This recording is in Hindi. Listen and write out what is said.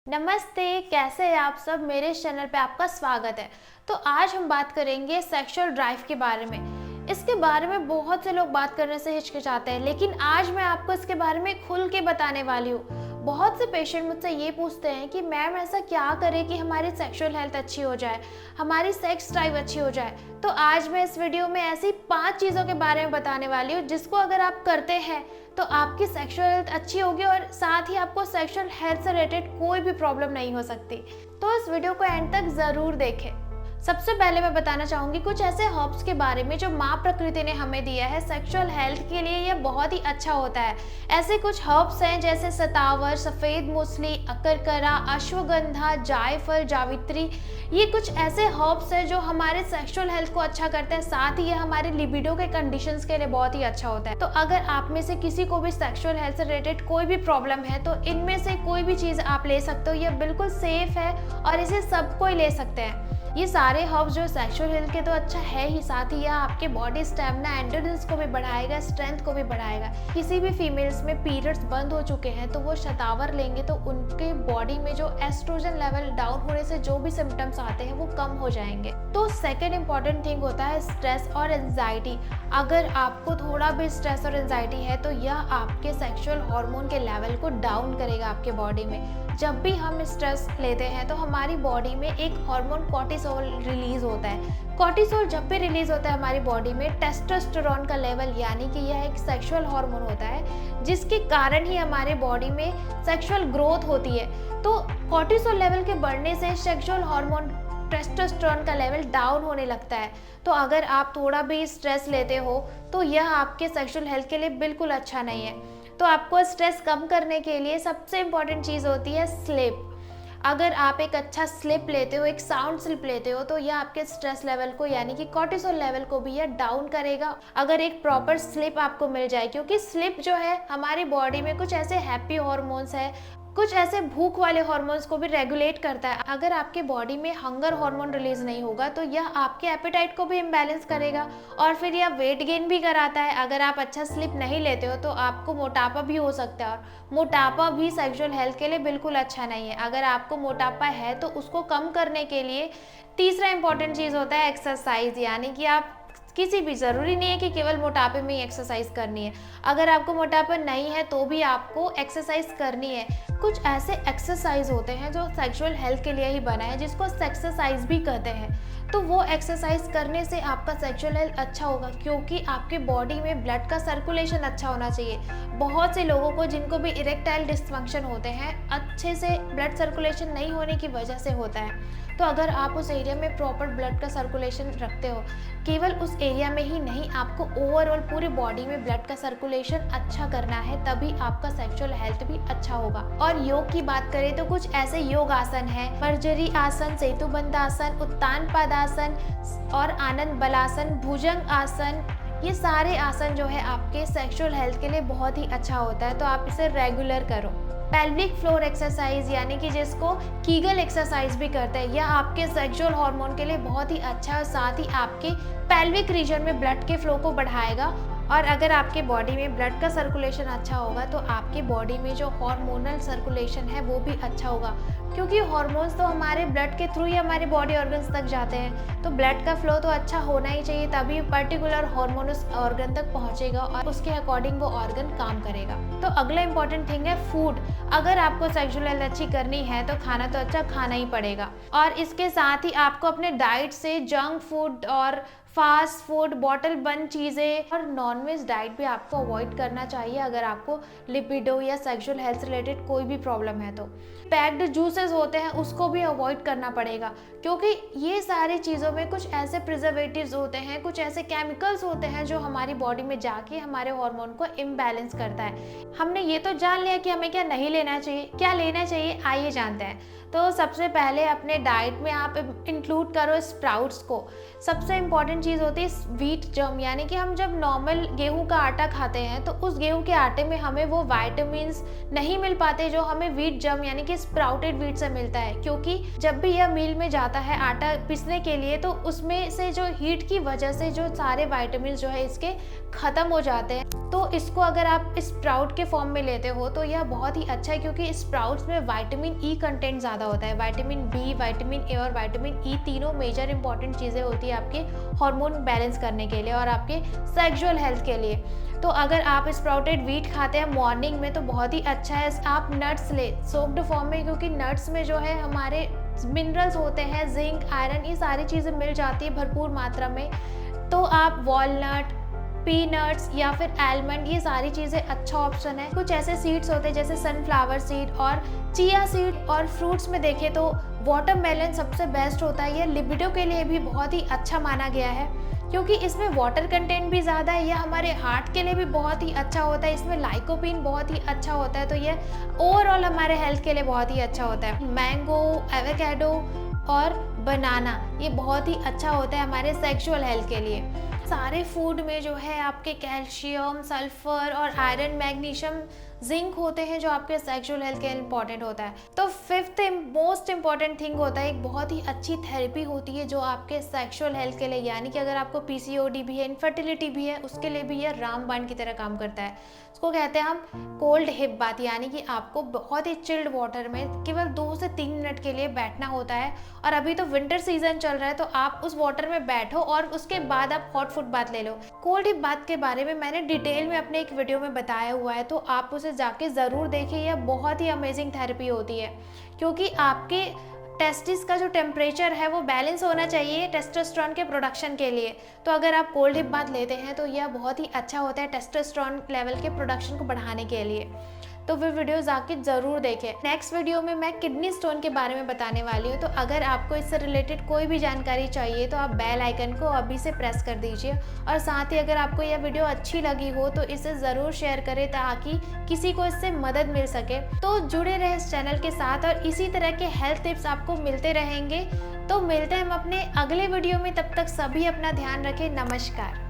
नमस्ते, कैसे हैं आप सब। मेरे इस चैनल पे आपका स्वागत है। तो आज हम बात करेंगे सेक्सुअल ड्राइव के बारे में। इसके बारे में बहुत से लोग बात करने से हिचकिचाते हैं, लेकिन आज मैं आपको इसके बारे में खुल के बताने वाली हूँ। बहुत से पेशेंट मुझसे ये पूछते हैं कि मैम ऐसा क्या करें कि हमारी सेक्सुअल हेल्थ अच्छी हो जाए, हमारी सेक्स ड्राइव अच्छी हो जाए। तो आज मैं इस वीडियो में ऐसी 5 चीज़ों के बारे में बताने वाली हूँ जिसको अगर आप करते हैं तो आपकी सेक्सुअल हेल्थ अच्छी होगी और साथ ही आपको सेक्सुअल हेल्थ से रिलेटेड कोई भी प्रॉब्लम नहीं हो सकती। तो इस वीडियो को एंड तक ज़रूर देखें। सबसे पहले मैं बताना चाहूँगी कुछ ऐसे हर्ब्स के बारे में जो माँ प्रकृति ने हमें दिया है सेक्सुअल हेल्थ के लिए। यह बहुत ही अच्छा होता है। ऐसे कुछ हर्ब्स हैं जैसे सतावर, सफ़ेद मूसली, अकरकरा, अश्वगंधा, जायफल, जावित्री। ये कुछ ऐसे हर्ब्स हैं जो हमारे सेक्सुअल हेल्थ को अच्छा करते हैं, साथ ही ये हमारे लिबिडो के कंडीशंस के लिए बहुत ही अच्छा होता है। तो अगर आप में से किसी को भी सेक्सुअल हेल्थ से रिलेटेड कोई भी प्रॉब्लम है तो इनमें से कोई भी चीज़ आप ले सकते हो। यह बिल्कुल सेफ है और इसे सब कोई ले सकते हैं। ये सारे हर्ब्स जो सेक्सुअल हेल्थ के तो अच्छा है ही, साथ ही यह आपके बॉडी स्टैमिना, एंडोरेंस को भी बढ़ाएगा, स्ट्रेंथ को भी बढ़ाएगा। किसी भी फीमेल्स में पीरियड्स बंद हो चुके हैं तो वो शतावर लेंगे तो उनके बॉडी में जो एस्ट्रोजन लेवल डाउन होने से जो भी सिम्टम्स आते हैं वो कम हो जाएंगे। तो सेकेंड इंपॉर्टेंट थिंग होता है स्ट्रेस और एंजाइटी। अगर आपको थोड़ा भी स्ट्रेस और एंजाइटी है तो यह आपके सेक्सुअल हार्मोन के लेवल को डाउन करेगा आपके बॉडी में। जब भी हम स्ट्रेस लेते हैं तो हमारी बॉडी में एक हार्मोन कॉर्टिसोल रिलीज होता है। कॉर्टिसोल जब भी रिलीज होता है हमारी बॉडी में टेस्टोस्टेरोन का लेवल, यानी कि यह एक सेक्सुअल हार्मोन होता है जिसके कारण ही हमारे बॉडी में सेक्सुअल ग्रोथ होती है। तो कॉर्टिसोल लेवल के बढ़ने से सेक्सुअल हार्मोन टेस्टोस्टेरोन का लेवल डाउन होने लगता है। तो अगर आप थोड़ा भी स्ट्रेस लेते हो तो यह आपके सेक्सुअल हेल्थ के लिए बिल्कुल अच्छा नहीं है। तो आपको स्ट्रेस कम करने के लिए सबसे इम्पॉर्टेंट चीज़ होती है स्लीप। अगर आप एक अच्छा स्लीप लेते हो, एक साउंड स्लीप लेते हो, तो यह आपके स्ट्रेस लेवल को यानी कि कॉर्टिसोल लेवल को भी यह डाउन करेगा। अगर एक प्रॉपर स्लीप आपको मिल जाए, क्योंकि स्लीप जो है हमारी बॉडी में कुछ ऐसे हैप्पी हॉर्मोन्स है, कुछ ऐसे भूख वाले हार्मोन्स को भी रेगुलेट करता है। अगर आपके बॉडी में हंगर हार्मोन रिलीज नहीं होगा तो यह आपके एपेटाइट को भी इम्बैलेंस करेगा और फिर यह वेट गेन भी कराता है। अगर आप अच्छा स्लीप नहीं लेते हो तो आपको मोटापा भी हो सकता है और मोटापा भी सेक्सुअल हेल्थ के लिए बिल्कुल अच्छा नहीं है। अगर आपको मोटापा है तो उसको कम करने के लिए तीसरा इंपॉर्टेंट चीज़ होता है एक्सरसाइज, यानी कि आप किसी भी, ज़रूरी नहीं है कि केवल मोटापे में ही एक्सरसाइज करनी है। अगर आपको मोटापा नहीं है तो भी आपको एक्सरसाइज करनी है। कुछ ऐसे एक्सरसाइज होते हैं जो सेक्सुअल हेल्थ के लिए ही बना है, जिसको सेक्सरसाइज भी कहते हैं। तो वो एक्सरसाइज करने से आपका सेक्सुअल हेल्थ अच्छा होगा, क्योंकि आपके बॉडी में ब्लड का सर्कुलेशन अच्छा होना चाहिए। बहुत से लोगों को जिनको भी इरेक्टाइल डिस्फंक्शन होते हैं, अच्छे से ब्लड सर्कुलेशन नहीं होने की वजह से होता है। तो अगर आप उस एरिया में प्रॉपर ब्लड का सर्कुलेशन रखते हो, केवल उस एरिया में ही नहीं, आपको ओवरऑल पूरी बॉडी में ब्लड का सर्कुलेशन अच्छा करना है, तभी आपका सेक्सुअल हेल्थ भी अच्छा होगा। और योग की बात करें तो कुछ ऐसे योग आसन है, पर्जरी आसन, सेतुबंध आसन, उत्तान पादासन और आनंद बलासन, भुजंग आसन। ये सारे आसन जो है आपके सेक्सुअल हेल्थ के लिए बहुत ही अच्छा होता है, तो आप इसे रेगुलर करो। पेल्विक फ्लोर एक्सरसाइज, यानी कि जिसको कीगल एक्सरसाइज भी करते हैं, यह आपके सेक्सुअल हार्मोन के लिए बहुत ही अच्छा है और साथ ही आपके पेल्विक रीजन में ब्लड के फ्लो को बढ़ाएगा। और अगर आपके बॉडी में ब्लड का सर्कुलेशन अच्छा होगा तो आपकी बॉडी में जो हार्मोनल सर्कुलेशन है वो भी अच्छा होगा, क्योंकि हार्मोन्स तो हमारे ब्लड के थ्रू ही हमारे बॉडी ऑर्गन्स तक जाते हैं। तो ब्लड का फ्लो तो अच्छा होना ही चाहिए, तभी पर्टिकुलर हार्मोन उस ऑर्गन तक पहुंचेगा और उसके अकॉर्डिंग वो ऑर्गन काम करेगा। तो अगला इंपॉर्टेंट थिंग है फूड। अगर आपको सेक्सुअल हेल्थ अच्छी करनी है तो खाना तो अच्छा खाना ही पड़ेगा, और इसके साथ ही आपको अपने डाइट से जंक फूड और फास्ट फूड, बॉटल बंद चीज़ें और नॉनवेज डाइट भी आपको अवॉइड करना चाहिए अगर आपको लिपिडो या सेक्सुअल हेल्थ रिलेटेड कोई भी प्रॉब्लम है। तो पैक्ड जूसेस होते हैं उसको भी अवॉइड करना पड़ेगा, क्योंकि ये सारी चीज़ों में कुछ ऐसे प्रिजर्वेटिव्स होते हैं, कुछ ऐसे केमिकल्स होते हैं जो हमारी बॉडी में जाके हमारे हार्मोन को इम्बैलेंस करता है। हमने ये तो जान लिया कि हमें क्या नहीं लेना चाहिए, क्या लेना चाहिए, आइए जानते हैं। तो सबसे पहले अपने डाइट में आप इंक्लूड करो स्प्राउट्स को। सबसे इम्पॉर्टेंट चीज़ होती है व्हीट जर्म, यानी कि हम जब नॉर्मल गेहूं का आटा खाते हैं तो उस गेहूं के आटे में हमें वो वाइटामिन नहीं मिल पाते जो हमें व्हीट जर्म यानी कि स्प्राउटेड व्हीट से मिलता है। क्योंकि जब भी यह मील में जाता है आटा पीसने के लिए तो उसमें से जो हीट की वजह से जो सारे वाइटामिन जो है इसके ख़त्म हो जाते हैं। तो इसको अगर आप स्प्राउट के फॉर्म में लेते हो तो यह बहुत ही अच्छा है, क्योंकि स्प्राउट्स में विटामिन ई कंटेंट ज़्यादा होता है। विटामिन बी, विटामिन ए और विटामिन ई तीनों मेजर इंपॉर्टेंट चीज़ें होती है आपके हार्मोन बैलेंस करने के लिए और आपके सेक्सुअल हेल्थ के लिए। तो अगर आप स्प्राउटेड व्हीट खाते हैं मॉर्निंग में तो बहुत ही अच्छा है। आप नट्स ले सोक्ड फॉर्म में, क्योंकि नट्स में जो है हमारे मिनरल्स होते हैं, जिंक, आयरन, ये सारी चीज़ें मिल जाती है भरपूर मात्रा में। तो आप वॉलनट, पीनट्स या फिर आलमंड, ये सारी चीज़ें अच्छा ऑप्शन है। कुछ ऐसे सीड्स होते हैं जैसे सनफ्लावर सीड और चिया सीड। और फ्रूट्स में देखें तो वाटरमेलन सबसे बेस्ट होता है। ये लिबिडो के लिए भी बहुत ही अच्छा माना गया है, क्योंकि इसमें वाटर कंटेंट भी ज़्यादा है। यह हमारे हार्ट के लिए भी बहुत ही अच्छा होता है। इसमें लाइकोपिन बहुत ही अच्छा होता है, तो ये ओवरऑल हमारे हेल्थ के लिए बहुत ही अच्छा होता है। मैंगो, एवोकाडो और बनाना ये बहुत ही अच्छा होता है हमारे सेक्सुअल हेल्थ के लिए। सारे फूड में जो है आपके कैल्शियम, सल्फर और आयरन, मैग्नीशियम, जिंक होते हैं जो आपके सेक्सुअल हेल्थ के लिए इंपॉर्टेंट होता है। तो फिफ्थ मोस्ट इंपॉर्टेंट थिंग होता है, एक बहुत ही अच्छी थेरेपी होती है जो आपके सेक्सुअल हेल्थ के लिए, यानी कि अगर आपको पीसीओडी भी है, इनफर्टिलिटी भी है, उसके लिए भी यह रामबाण की तरह काम करता है। उसको कहते हैं हम कोल्ड हिप बाथ, यानी कि आपको बहुत ही चिल्ड वाटर में केवल 2 से 3 मिनट के लिए बैठना होता है। और अभी तो विंटर सीजन चल रहा है तो आप उस वाटर में बैठो और उसके बाद आप हॉट फुट बाथ ले लो। कोल्ड हिप बाथ के बारे में मैंने डिटेल में अपने एक वीडियो में बताया हुआ है, तो आप उसे जाके ज़रूर देखिए। यह बहुत ही अमेजिंग थेरेपी होती है, क्योंकि आपके टेस्टिस का जो टेम्परेचर है वो बैलेंस होना चाहिए टेस्टोस्टेरोन के प्रोडक्शन के लिए। तो अगर आप कोल्ड हिप बाथ लेते हैं तो यह बहुत ही अच्छा होता है टेस्टोस्टेरोन लेवल के प्रोडक्शन को बढ़ाने के लिए। तो वो वीडियो जाके ज़रूर देखें। नेक्स्ट वीडियो में मैं किडनी स्टोन के बारे में बताने वाली हूँ। तो अगर आपको इससे रिलेटेड कोई भी जानकारी चाहिए तो आप बेल आइकन को अभी से प्रेस कर दीजिए। और साथ ही अगर आपको यह वीडियो अच्छी लगी हो तो इसे ज़रूर शेयर करें ताकि किसी को इससे मदद मिल सके। तो जुड़े रहे इस चैनल के साथ और इसी तरह के हेल्थ टिप्स आपको मिलते रहेंगे। तो मिलते हैं हम अपने अगले वीडियो में, तब तक सभी अपना ध्यान रखें। नमस्कार।